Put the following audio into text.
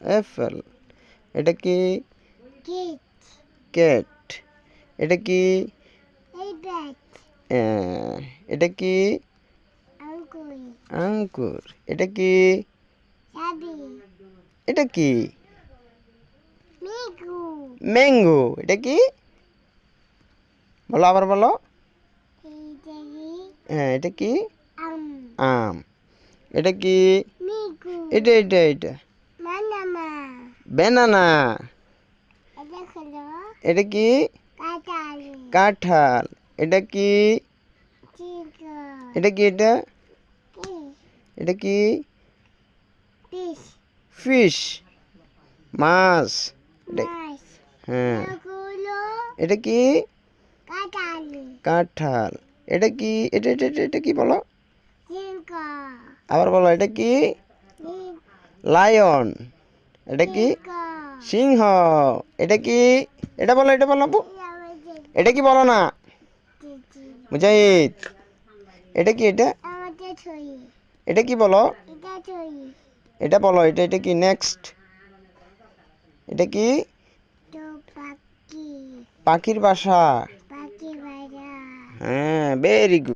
Apple. এটা কি? Cat. এটা কি? এটা কি? আঙ্কুর। এটা কি? এটা কি? ম্যাঙ্গো। এটা কি? বলো, আবার বলো। হ্যাঁ, এটা কি? আম। এটা কি? এটা এটা এটা ব্যানানা। এটা কি? কাঁঠাল। এটা কি? এটা কি? এটা এটা কি? ফিশ, মাছ। হ্যাঁ, এটা কি? কাঁঠাল। এটা কি? এটা এটা এটা এটা কি বলো, আবার বলো। এটা কি? লায়ন। এটা কি? সিংহ। এটা কি? এটা বলো, এটা বলো আপু। এটা কি বলো না, মুজাহিদ। এটা কি? এটা এটা কি বলো, এটা বলো। এটা এটা কি? নেক্সট। এটা কি? পাখির বাসা। হ্যাঁ, ভেরি গুড।